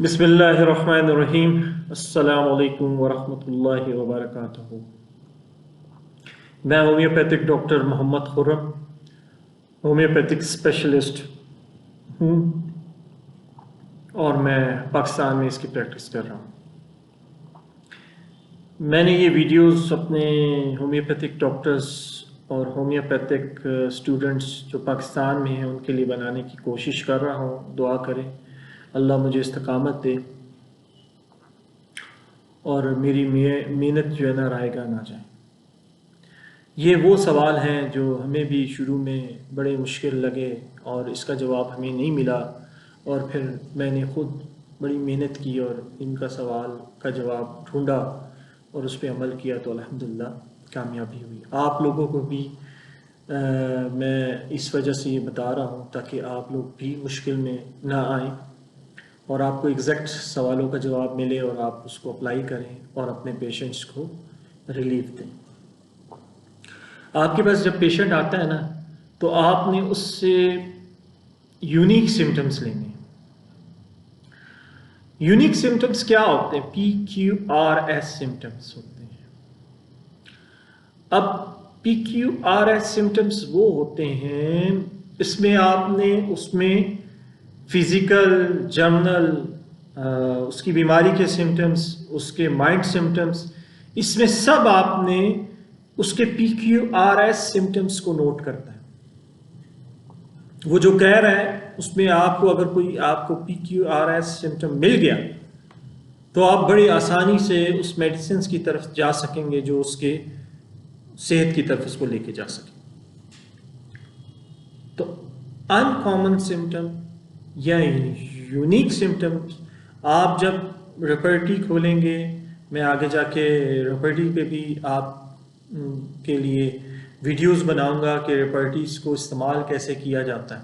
बिस्मिल्लाहिर्रहमानिर्रहीम। अस्सलामु अलैकुम वरहमतुल्लाहि वबरकातुहू। मैं homeopathic doctor Mohammad Khurram, homeopathic specialist हूँ और मैं पाकिस्तान में इसकी प्रैक्टिस कर रहा हूँ। मैंने ये वीडियोस अपने होम्योपैथिक डॉक्टर्स और होम्योपैथिक स्टूडेंट्स जो पाकिस्तान में हैं उनके लिए बनाने की कोशिश कर रहा हूँ। दुआ करें अल्लाह मुझे इस्तकामत दे और मेरी मेहनत जो है ना रायगा ना जाए। ये वो सवाल हैं जो हमें भी शुरू में बड़े मुश्किल लगे और इसका जवाब हमें नहीं मिला, और फिर मैंने ख़ुद बड़ी मेहनत की और इनका सवाल का जवाब ढूंढा और उस पर अमल किया तो अल्हम्दुलिल्लाह कामयाबी हुई। आप लोगों को भी मैं इस वजह से ये बता रहा हूँ ताकि आप लोग भी मुश्किल में ना आएँ और आपको एग्जैक्ट सवालों का जवाब मिले और आप उसको अप्लाई करें और अपने पेशेंट्स को रिलीफ दें। आपके पास जब पेशेंट आता है ना तो आपने उससे यूनिक सिम्टम्स लेने। यूनिक सिम्टम्स क्या होते हैं? PQRS सिम्टम्स होते हैं। अब PQRS सिम्टम्स वो होते हैं, इसमें आपने उसमें फिजिकल, जर्नल, उसकी बीमारी के सिम्टम्स, उसके माइंड सिम्टम्स, इसमें सब आपने उसके PQRS सिम्टम्स को नोट करता है। वो जो कह रहा है उसमें आपको अगर कोई आपको PQRS सिम्टम मिल गया तो आप बड़ी आसानी से उस मेडिसिन की तरफ जा सकेंगे जो उसके सेहत की तरफ उसको लेके जा सके। तो अनकॉमन सिम्टम या यूनिक सिम्टम्स आप जब रेपर्टी खोलेंगे, मैं आगे जाके रेपर्टी पे भी आप के लिए वीडियोस बनाऊंगा कि रेपर्टीज़ को इस्तेमाल कैसे किया जाता है।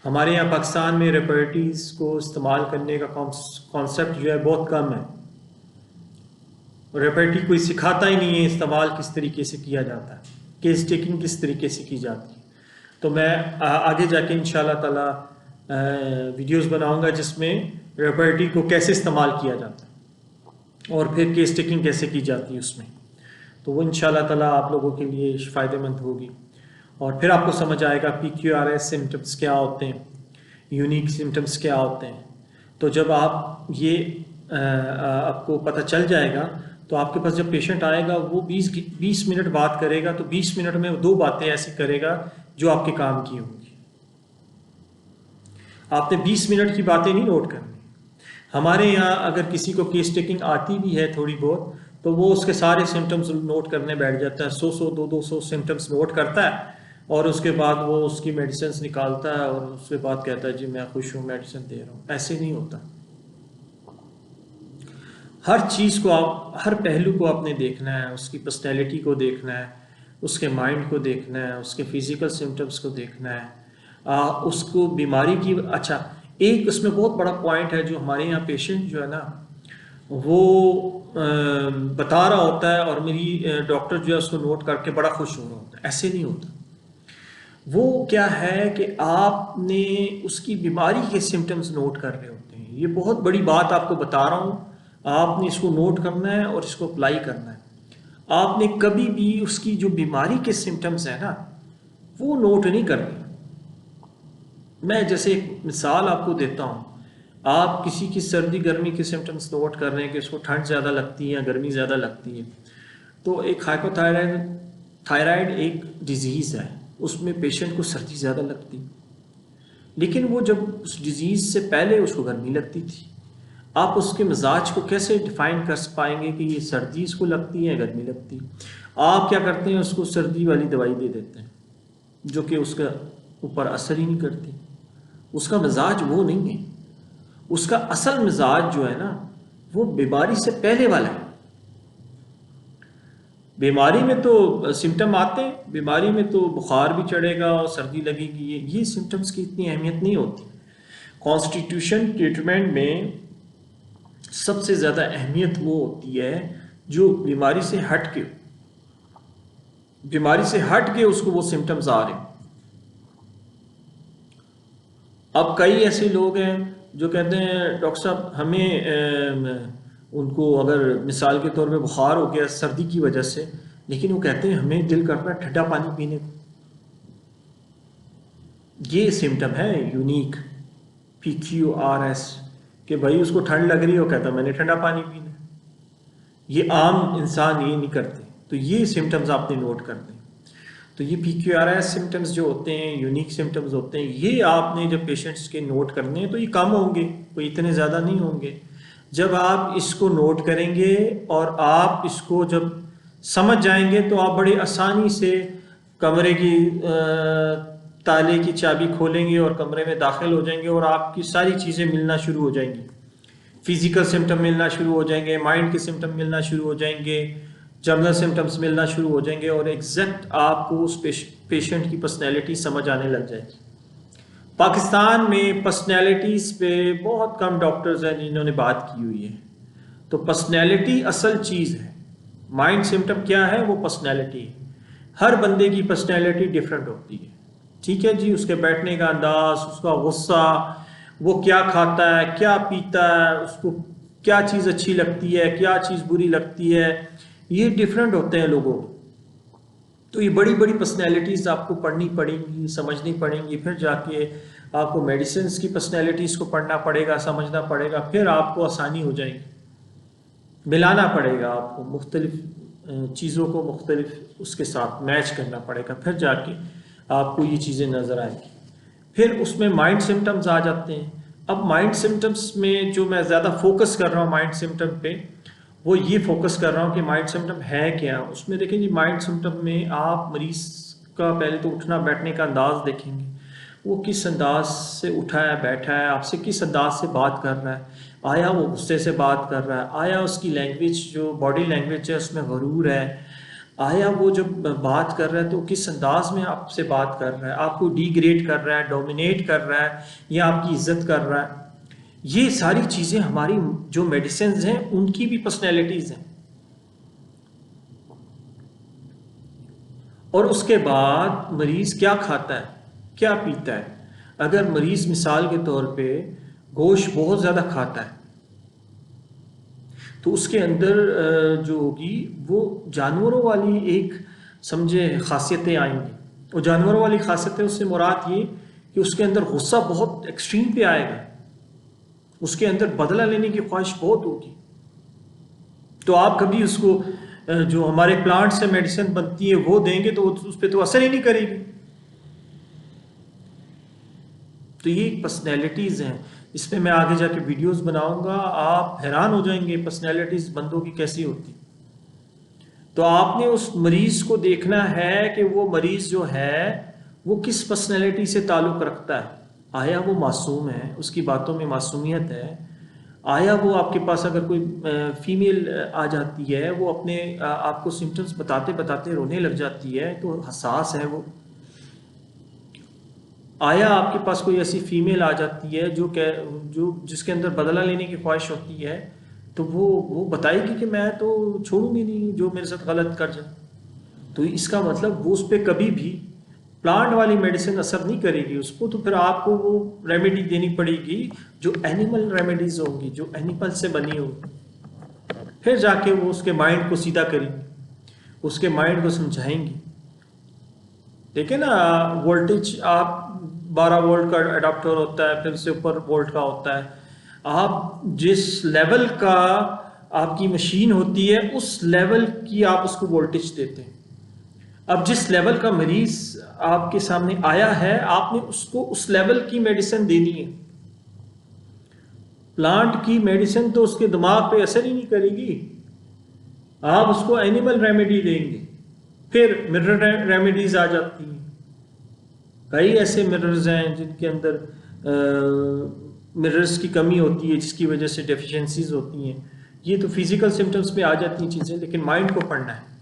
हमारे यहाँ पाकिस्तान में रेपर्टीज़ को इस्तेमाल करने का कॉन्सेप्ट जो है बहुत कम है। रेपर्टी कोई सिखाता ही नहीं है इस्तेमाल किस तरीके से किया जाता है, केस टेकिंग किस तरीके से की जाती है। तो मैं आगे जाके इंशाल्लाह ताला वीडियोस बनाऊंगा जिसमें रेपर्टी को कैसे इस्तेमाल किया जाता है और फिर केस टेकिंग कैसे की जाती है उसमें। तो वो इंशाल्लाह ताला आप लोगों के लिए फ़ायदेमंद होगी और फिर आपको समझ आएगा PQRS सिम्टम्स क्या होते हैं, यूनिक सिम्टम्स क्या होते हैं। तो जब आप ये आपको पता चल जाएगा तो आपके पास जब पेशेंट आएगा वो 20 मिनट बात करेगा तो 20 मिनट में 2 बातें ऐसी करेगा जो आपके काम की होंगी। आपने 20 मिनट की बातें नहीं नोट करनी। हमारे यहाँ अगर किसी को केस टेकिंग आती भी है थोड़ी बहुत तो वो उसके सारे सिम्टम्स नोट करने बैठ जाता है, 100 200 सिम्टम्स नोट करता है और उसके बाद वो उसकी मेडिसिन निकालता है और उसके बाद कहता है जी मैं खुश हूँ, मेडिसिन दे रहा हूँ। ऐसे नहीं होता। हर चीज़ को आप, हर पहलू को आपने देखना है, उसकी पर्सनैलिटी को देखना है, उसके माइंड को देखना है, उसके फिजिकल सिम्टम्स को देखना है, उसको बीमारी की। अच्छा, एक उसमें बहुत बड़ा पॉइंट है जो हमारे यहाँ पेशेंट जो है ना वो बता रहा होता है और मेरी डॉक्टर जो है उसको नोट करके बड़ा खुश हो रहा होता है। ऐसे नहीं होता। वो क्या है कि आपने उसकी बीमारी के सिम्टम्स नोट कर रहे होते हैं। ये बहुत बड़ी बात आपको बता रहा हूँ, आपने इसको नोट करना है और इसको अप्लाई करना है। आपने कभी भी उसकी जो बीमारी के सिम्टम्स हैं ना वो नोट नहीं करनी। मैं जैसे एक मिसाल आपको देता हूँ, आप किसी की सर्दी गर्मी के सिम्टम्स नोट कर रहे हैं कि उसको ठंड ज़्यादा लगती है या गर्मी ज़्यादा लगती है। तो एक थायराइड एक डिज़ीज़ है, उसमें पेशेंट को सर्दी ज़्यादा लगती, लेकिन वो जब उस डिज़ीज़ से पहले उसको गर्मी लगती थी। आप उसके मिजाज को कैसे डिफ़ाइन कर पाएंगे कि ये सर्दी इसको लगती है गर्मी लगती है? आप क्या करते हैं, उसको सर्दी वाली दवाई दे देते हैं जो कि उसका ऊपर असर ही नहीं करती। उसका मिजाज वो नहीं है। उसका असल मिजाज जो है ना वो बीमारी से पहले वाला है। बीमारी में तो सिम्टम आते हैं, बीमारी में तो बुखार भी चढ़ेगा और सर्दी लगेगी, ये सिम्टम्स की इतनी अहमियत नहीं होती। कॉन्स्टिट्यूशन ट्रीटमेंट में सबसे ज़्यादा अहमियत वो होती है जो बीमारी से हट के, बीमारी से हट के उसको वो सिम्टम्स आ रहे हैं। अब कई ऐसे लोग हैं जो कहते हैं डॉक्टर साहब हमें उनको अगर मिसाल के तौर पे बुखार हो गया सर्दी की वजह से, लेकिन वो कहते हैं हमें दिल करता है ठंडा पानी पीने को। ये सिम्टम है यूनिक PQRS कि भाई उसको ठंड लग रही है, वो कहता है मैंने ठंडा पानी पीना है। ये आम इंसान ये नहीं करते। तो ये सिम्टम्स आपने नोट करने। तो ये PQRS सिम्टम्स जो होते हैं, यूनिक सिम्टम्स होते हैं, ये आपने जब पेशेंट्स के नोट करने हैं तो ये कम होंगे, कोई इतने ज़्यादा नहीं होंगे। जब आप इसको नोट करेंगे और आप इसको जब समझ जाएंगे तो आप बड़ी आसानी से कमरे की ताले की चाबी खोलेंगे और कमरे में दाखिल हो जाएंगे और आपकी सारी चीज़ें मिलना शुरू हो जाएंगी। फिजिकल सिम्टम मिलना शुरू हो जाएंगे, माइंड के सिम्टम मिलना शुरू हो जाएंगे, जनरल सिम्टम्स मिलना शुरू हो जाएंगे और एग्जैक्ट आपको उस पेशेंट की पर्सनैलिटी समझ आने लग जाएगी। पाकिस्तान में पर्सनैलिटीज़ पे बहुत कम डॉक्टर्स हैं जिन्होंने बात की हुई है। तो पर्सनैलिटी असल चीज़ है। माइंड सिम्टम क्या है? वो पर्सनैलिटी है। हर बंदे की पर्सनैलिटी डिफरेंट होती है, ठीक है जी। उसके बैठने का अंदाज, उसका गुस्सा, वो क्या खाता है, क्या पीता है, उसको क्या चीज़ अच्छी लगती है, क्या चीज़ बुरी लगती है, ये डिफरेंट होते हैं लोगों को। तो ये बड़ी बड़ी पर्सनैलिटीज़ आपको पढ़नी पड़ेंगी, समझनी पड़ेंगी, फिर जाके आपको मेडिसिन की पर्सनैलिटीज़ को पढ़ना पड़ेगा, समझना पड़ेगा, फिर आपको आसानी हो जाएगी। मिलाना पड़ेगा आपको, मुख्तलिफ चीज़ों को मुख्तलिफ उसके साथ मैच करना पड़ेगा, फिर जाके आपको ये चीज़ें नज़र आएंगी। फिर उसमें माइंड सिम्टम्स आ जाते हैं। अब माइंड सिम्टम्स में जो मैं ज़्यादा फोकस कर रहा हूँ माइंड सिम्टम पे, वो ये फोकस कर रहा हूँ कि माइंड सिम्टम है क्या। उसमें देखें जी, माइंड सिम्टम में आप मरीज़ का पहले तो उठना बैठने का अंदाज़ देखेंगे, वो किस अंदाज से उठा है, बैठा है, आपसे किस अंदाज से बात कर रहा है, आया वो गुस्से से बात कर रहा है, आया उसकी लैंग्वेज जो बॉडी लैंग्वेज है उसमें गरूर है, आया वो जब बात कर रहा है तो किस अंदाज में आपसे बात कर रहा है, आपको डिग्रेड कर रहा है, डोमिनेट कर रहा है या आपकी इज्जत कर रहा है। ये सारी चीज़ें हमारी जो मेडिसिन हैं उनकी भी पर्सनैलिटीज़ हैं। और उसके बाद मरीज़ क्या खाता है, क्या पीता है। अगर मरीज़ मिसाल के तौर पे गोश्त बहुत ज़्यादा खाता है तो उसके अंदर जो होगी वो जानवरों वाली एक समझे खासियतें आएंगी। और जानवरों वाली खासियतें उससे मुराद ये कि उसके अंदर गुस्सा बहुत एक्सट्रीम पे आएगा, उसके अंदर बदला लेने की ख्वाहिश बहुत होगी। तो आप कभी उसको जो हमारे प्लांट से मेडिसिन बनती है वो देंगे तो उस पर तो असर ही नहीं करेगी। तो ये पर्सनैलिटीज़ हैं। इस पर मैं आगे जाके वीडियोस बनाऊंगा, आप हैरान हो जाएंगे पर्सनैलिटीज़ बंदों की कैसी होती। तो आपने उस मरीज़ को देखना है कि वो मरीज़ जो है वो किस पर्सनैलिटी से ताल्लुक़ रखता है। आया वो मासूम है, उसकी बातों में मासूमियत है, आया वो आपके पास अगर कोई फीमेल आ जाती है, वो अपने आपको सिम्टम्स बताते बताते रोने लग जाती है तो हसास है वो। आया आपके पास कोई ऐसी फीमेल आ जाती है जो जिसके अंदर बदला लेने की ख्वाहिश होती है, तो वो बताएगी कि मैं तो छोड़ूंगी नहीं जो मेरे साथ गलत कर जाए। तो इसका मतलब वो उस पर कभी भी प्लांट वाली मेडिसिन असर नहीं करेगी उसको, तो फिर आपको वो रेमेडी देनी पड़ेगी जो एनिमल रेमेडीज होंगी, जो एनिमल से बनी होगी। फिर जाके वो उसके माइंड को सीधा करेंगी, उसके माइंड को समझाएंगी। देखिए ना, वोल्टेज आप 12 वोल्ट का अडाप्टर होता है, फिर उससे ऊपर वोल्ट का होता है। आप जिस लेवल का आपकी मशीन होती है उस लेवल की आप उसको वोल्टेज देते हैं। अब जिस लेवल का मरीज आपके सामने आया है, आपने उसको उस लेवल की मेडिसिन देनी है। प्लांट की मेडिसिन तो उसके दिमाग पे असर ही नहीं करेगी, आप उसको एनिमल रेमेडी देंगे। फिर मिनरल रेमेडीज आ जाती हैं। कई ऐसे मिनरल्स हैं जिनके अंदर मिनरल्स की कमी होती है, जिसकी वजह से डेफिशिएंसीज होती हैं। ये तो फिजिकल सिम्टम्स पे आ जाती हैं चीज़ें, लेकिन माइंड को पढ़ना है।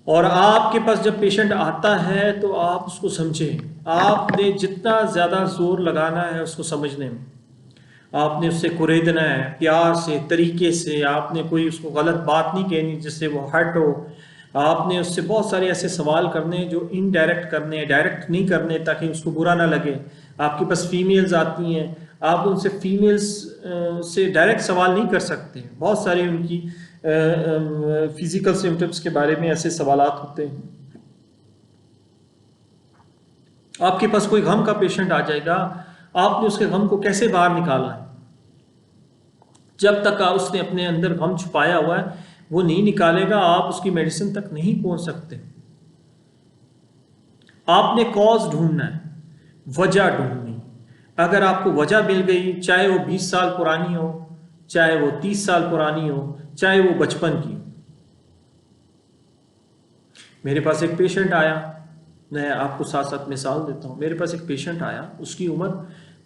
और आपके पास जब पेशेंट आता है तो आप उसको समझें। आपने जितना ज़्यादा जोर लगाना है उसको समझने में, आपने उससे कुरेदना है प्यार से, तरीके से। आपने कोई उसको गलत बात नहीं कहनी जिससे वो हर्ट हो। आपने उससे बहुत सारे ऐसे सवाल करने जो इनडायरेक्ट करने हैं, डायरेक्ट नहीं करने ताकि उसको बुरा ना लगे। आपके पास फीमेल्स आती हैं, आप उनसे फीमेल्स से डायरेक्ट सवाल नहीं कर सकते। बहुत सारे उनकी फिजिकल सिम्टम्स के बारे में ऐसे सवालात होते हैं। आपके पास कोई गम का पेशेंट आ जाएगा, आपने उसके गम को कैसे बाहर निकालना है? जब तक उसने अपने अंदर गम छुपाया हुआ है वो नहीं निकालेगा, आप उसकी मेडिसिन तक नहीं पहुंच सकते। आपने कॉज ढूंढना है, वजह ढूंढनी। अगर आपको वजह मिल गई, चाहे वो 20 साल पुरानी हो, चाहे वो 30 साल पुरानी हो, चाहे वो बचपन की हो। मेरे पास एक पेशेंट आया, मैं आपको साथ साथ मिसाल देता हूँ। मेरे पास एक पेशेंट आया, उसकी उम्र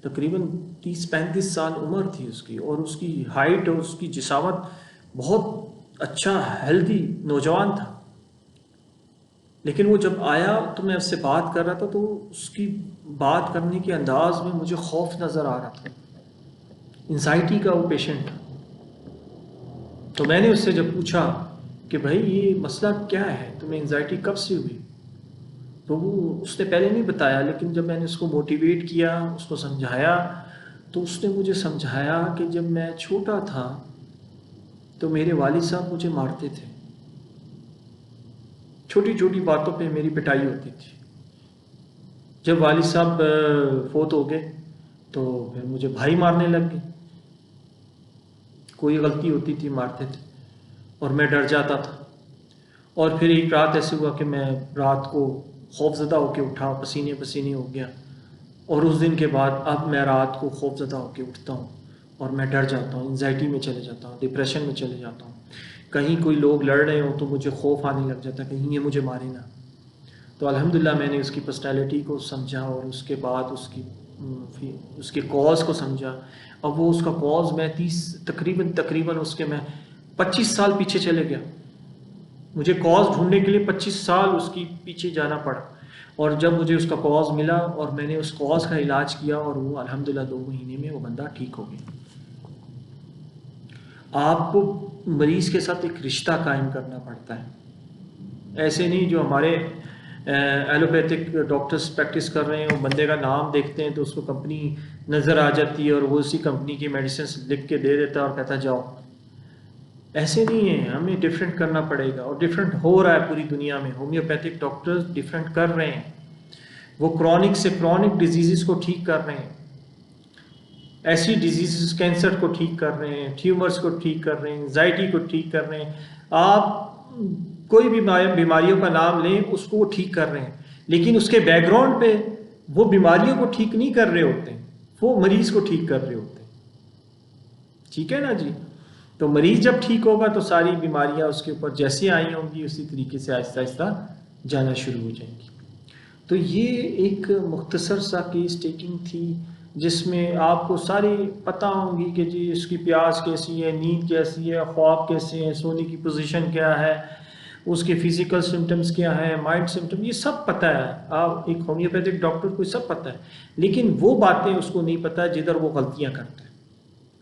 तकरीबन 30-35 साल उम्र थी उसकी, और उसकी हाइट और उसकी जिसामत बहुत अच्छा हेल्दी नौजवान था। लेकिन वो जब आया तो मैं उससे बात कर रहा था, तो उसकी बात करने के अंदाज में मुझे खौफ नज़र आ रहा था। एंजाइटी का वो पेशेंट था। तो मैंने उससे जब पूछा कि भाई ये मसला क्या है, तुम्हें एंजाइटी कब से हुई, तो वो उसने पहले नहीं बताया। लेकिन जब मैंने उसको मोटिवेट किया, उसको समझाया, तो उसने मुझे समझाया कि जब मैं छोटा था तो मेरे वालिद साहब मुझे मारते थे, छोटी छोटी बातों पे मेरी पिटाई होती थी। जब वालिद साहब फोत हो गए तो फिर मुझे भाई मारने लग गए, कोई गलती होती थी मारते थे, और मैं डर जाता था। और फिर एक रात ऐसे हुआ कि मैं रात को खौफजदा होके उठा, पसीने पसीने हो गया, और उस दिन के बाद अब मैं रात को खौफजदा होके उठता हूँ और मैं डर जाता हूँ, एंजाइटी में चले जाता हूँ, डिप्रेशन में चले जाता हूँ। कहीं कोई लोग लड़ रहे हो तो मुझे खौफ आने लग जाता, कहीं ये मुझे मारे ना। तो अल्हम्दुलिल्लाह मैंने उसकी पर्सनैलिटी को समझा, और उसके बाद उसके कॉज को समझा। अब वो उसका कॉज मैं तकरीबन उसके मैं 25 साल पीछे चले गया। मुझे कॉज ढूंढने के लिए 25 साल उसकी पीछे जाना पड़ा, और जब मुझे उसका कॉज मिला और मैंने उस कॉज का इलाज किया, और वो अल्हम्दुलिल्लाह 2 महीने में वो बंदा ठीक हो गया। आपको मरीज़ के साथ एक रिश्ता कायम करना पड़ता है। ऐसे नहीं जो हमारे एलोपैथिक डॉक्टर्स प्रैक्टिस कर रहे हैं, वो बंदे का नाम देखते हैं तो उसको कंपनी नज़र आ जाती है और वो उसी कंपनी की मेडिसिन लिख के दे देता है और कहता जाओ। ऐसे नहीं है, हमें डिफरेंट करना पड़ेगा, और डिफरेंट हो रहा है पूरी दुनिया में। होम्योपैथिक डॉक्टर्स डिफरेंट कर रहे हैं, वो क्रॉनिक से क्रॉनिक डिजीज़ को ठीक कर रहे हैं, ऐसी डिजीज़ कैंसर को ठीक कर रहे हैं, ट्यूमर्स को ठीक कर रहे हैं, एंजाइटी को ठीक कर रहे हैं। आप कोई भी बीमारियों का नाम लें, उसको वो ठीक कर रहे हैं, लेकिन उसके बैकग्राउंड पे वो बीमारियों को ठीक नहीं कर रहे होते हैं, वो मरीज़ को ठीक कर रहे होते हैं। ठीक है ना जी? तो मरीज़ जब ठीक होगा तो सारी बीमारियां उसके ऊपर जैसे आई होंगी उसी तरीके से आहिस्ता आहिस्ता जाना शुरू हो जाएंगी। तो ये एक मुख्तसर सा केस टेकिंग थी, जिसमें आपको सारी पता होंगी कि जी इसकी प्यास कैसी है, नींद कैसी है, ख्वाब कैसे हैं, सोने की पोजीशन क्या है, उसके फिजिकल सिम्टम्स क्या है, माइंड सिम्टम, ये सब पता है। आप एक होम्योपैथिक डॉक्टर को सब पता है, लेकिन वो बातें उसको नहीं पता जिधर वो गलतियां करता है।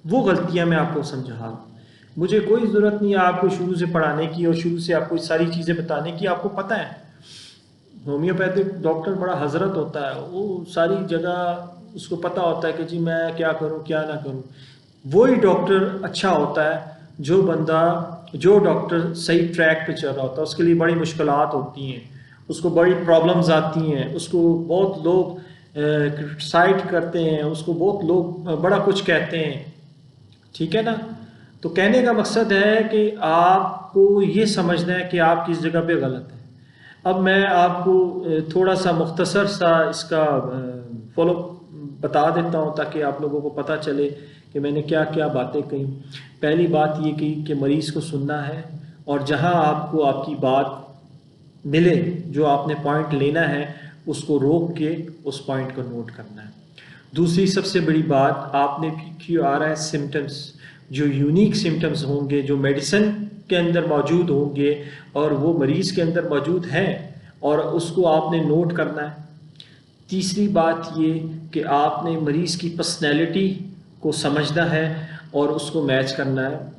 वो गलतियां मैं आपको समझा रहा हूँ। मुझे कोई ज़रूरत नहीं है आपको शुरू से पढ़ाने की और शुरू से आपको सारी चीज़ें बताने की, आपको पता है। होम्योपैथिक डॉक्टर बड़ा हजरत होता है, वो सारी जगह उसको पता होता है कि जी मैं क्या करूं क्या ना करूं। वही डॉक्टर अच्छा होता है जो डॉक्टर सही ट्रैक पे चल रहा होता है। उसके लिए बड़ी मुश्किलात होती हैं, उसको बड़ी प्रॉब्लम्स आती हैं, उसको बहुत लोग क्रिटिसाइड करते हैं, उसको बहुत लोग बड़ा कुछ कहते हैं। ठीक है ना? तो कहने का मकसद है कि आपको ये समझना है कि आप किस जगह पे गलत है। अब मैं आपको थोड़ा सा मुख्तसर सा इसका फॉलो बता देता हूँ, ताकि आप लोगों को पता चले कि मैंने क्या क्या बातें कही। पहली बात ये कही कि मरीज़ को सुनना है, और जहाँ आपको आपकी बात मिले, जो आपने पॉइंट लेना है, उसको रोक के उस पॉइंट को नोट करना है। दूसरी सबसे बड़ी बात, आपने क्यों आ रहा है सिम्टम्स, जो यूनिक सिम्टम्स होंगे, जो मेडिसिन के अंदर मौजूद होंगे और वो मरीज़ के अंदर मौजूद हैं, और उसको आपने नोट करना है। तीसरी बात ये कि आपने मरीज़ की पर्सनैलिटी को समझना है और उसको मैच करना है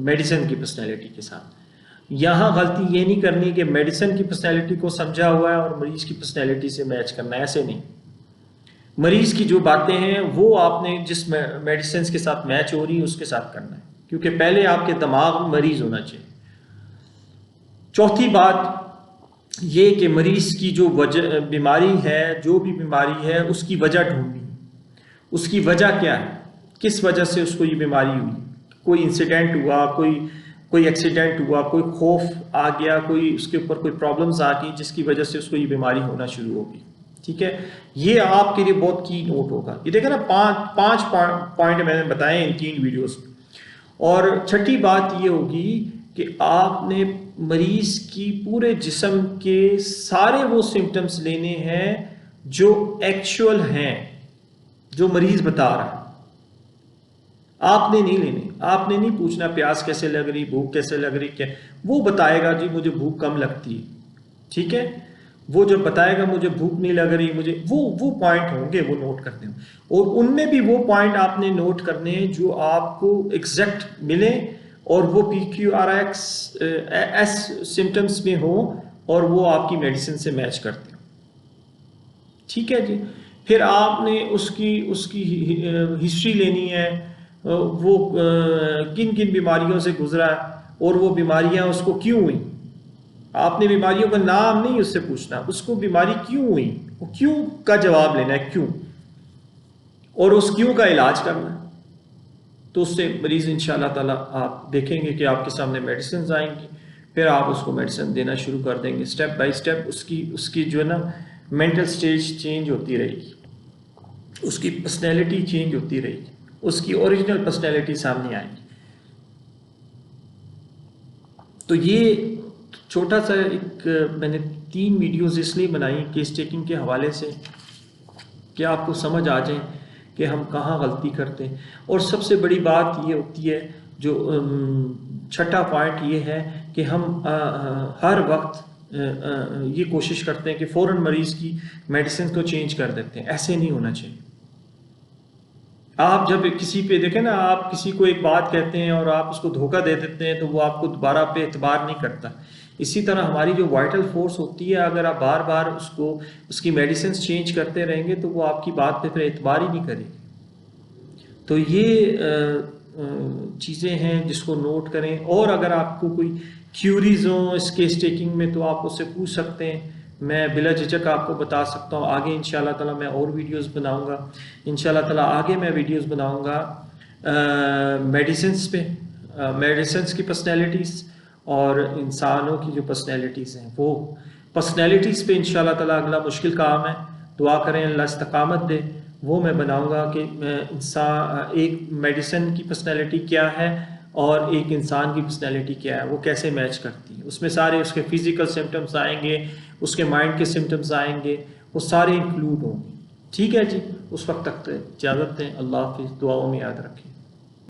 मेडिसिन की पर्सनैलिटी के साथ। यहाँ गलती ये नहीं करनी कि मेडिसिन की पर्सनैलिटी को समझा हुआ है और मरीज़ की पर्सनैलिटी से मैच करना है, ऐसे नहीं। मरीज की जो बातें हैं वो आपने जिस मेडिसिन के साथ मैच हो रही है उसके साथ करना है, क्योंकि पहले आपके दिमाग में मरीज होना चाहिए। चौथी बात ये कि मरीज की जो वजह बीमारी है, जो भी बीमारी है उसकी वजह ढूंढनी है। उसकी वजह क्या है, किस वजह से उसको ये बीमारी हुई, कोई इंसिडेंट हुआ, कोई एक्सीडेंट हुआ, कोई खौफ आ गया, कोई उसके ऊपर कोई प्रॉब्लम्स आ गई जिसकी वजह से उसको ये बीमारी होना शुरू होगी। ठीक है, ये आपके लिए बहुत की नोट होगा। ये देखा ना, पांच पॉइंट मैंने बताए इन 3 वीडियोस में। और छठी बात ये होगी कि आपने मरीज की पूरे जिस्म के सारे वो सिम्टम्स लेने हैं जो एक्चुअल हैं, जो मरीज बता रहा है। आपने नहीं लेने, आपने नहीं पूछना प्यास कैसे लग रही, भूख कैसे लग रही, क्या वो बताएगा जी मुझे भूख कम लगती है। ठीक है, वो जो बताएगा मुझे भूख नहीं लग रही, मुझे वो पॉइंट होंगे, वो नोट करते हैं। और उनमें भी वो पॉइंट आपने नोट करने हैं जो आपको एग्जैक्ट मिले और वो PQRS सिम्टम्स में हो और वो आपकी मेडिसिन से मैच करते हो। ठीक है जी, फिर आपने उसकी उसकी हिस्ट्री लेनी है, वो किन किन बीमारियों से गुजरा और वो बीमारियां उसको क्यों हुई। आपने बीमारियों का नाम नहीं उससे पूछना, उसको बीमारी क्यों हुई, वो क्यों का जवाब लेना है, क्यों, और उस क्यों का इलाज करना है। तो उससे मरीज इंशाल्लाह ताला आप देखेंगे कि आपके सामने मेडिसिन आएंगी, फिर आप उसको मेडिसिन देना शुरू कर देंगे स्टेप बाय स्टेप। उसकी जो है ना मेंटल स्टेज चेंज होती रहेगी, उसकी पर्सनैलिटी चेंज होती रहेगी, उसकी ओरिजिनल पर्सनैलिटी सामने आएगी। तो ये छोटा सा एक मैंने 3 वीडियोस इसलिए बनाई केस टेकिंग के हवाले से कि आपको समझ आ जाए कि हम कहाँ गलती करते हैं। और सबसे बड़ी बात ये होती है, जो छठा पॉइंट ये है कि हम हर वक्त ये कोशिश करते हैं कि फ़ौरन मरीज़ की मेडिसिन को चेंज कर देते हैं। ऐसे नहीं होना चाहिए। आप जब किसी पे देखें ना, आप किसी को एक बात कहते हैं और आप उसको धोखा दे देते हैं तो वो आपको दोबारा पे एतबार नहीं करता। इसी तरह हमारी जो वाइटल फोर्स होती है, अगर आप बार बार उसकी मेडिसिन चेंज करते रहेंगे तो वो आपकी बात पे फिर एतबार ही नहीं करेगी। तो ये चीज़ें हैं जिसको नोट करें। और अगर आपको कोई क्यूरीज हो इस केस टेकिंग में तो आप उससे पूछ सकते हैं, मैं बिला झिझक आपको बता सकता हूँ। आगे इंशाल्लाह ताला मैं और वीडियोस बनाऊंगा, इंशाल्लाह ताला आगे मैं वीडियोस बनाऊंगा मेडिसिन्स पे, मेडिसिन्स की पर्सनैलिटीज़ और इंसानों की जो पर्सनैलिटीज़ हैं वो पर्सनैलिटीज़ पे इंशाल्लाह ताला अगला मुश्किल काम है। दुआ करें अल्लाह इस्तकामत दे। वो मैं बनाऊंगा कि इंसान एक मेडिसिन की पर्सनैलिटी क्या है और एक इंसान की पर्सनैलिटी क्या है, वो कैसे मैच करती है। उसमें सारे उसके फिजिकल सिम्टम्स आएंगे, उसके माइंड के सिम्टम्स आएंगे, वो सारे इंक्लूड होंगे। ठीक है जी, उस वक्त तक इजाज़त दें। अल्लाह हाफिज़, दुआओं में याद रखें।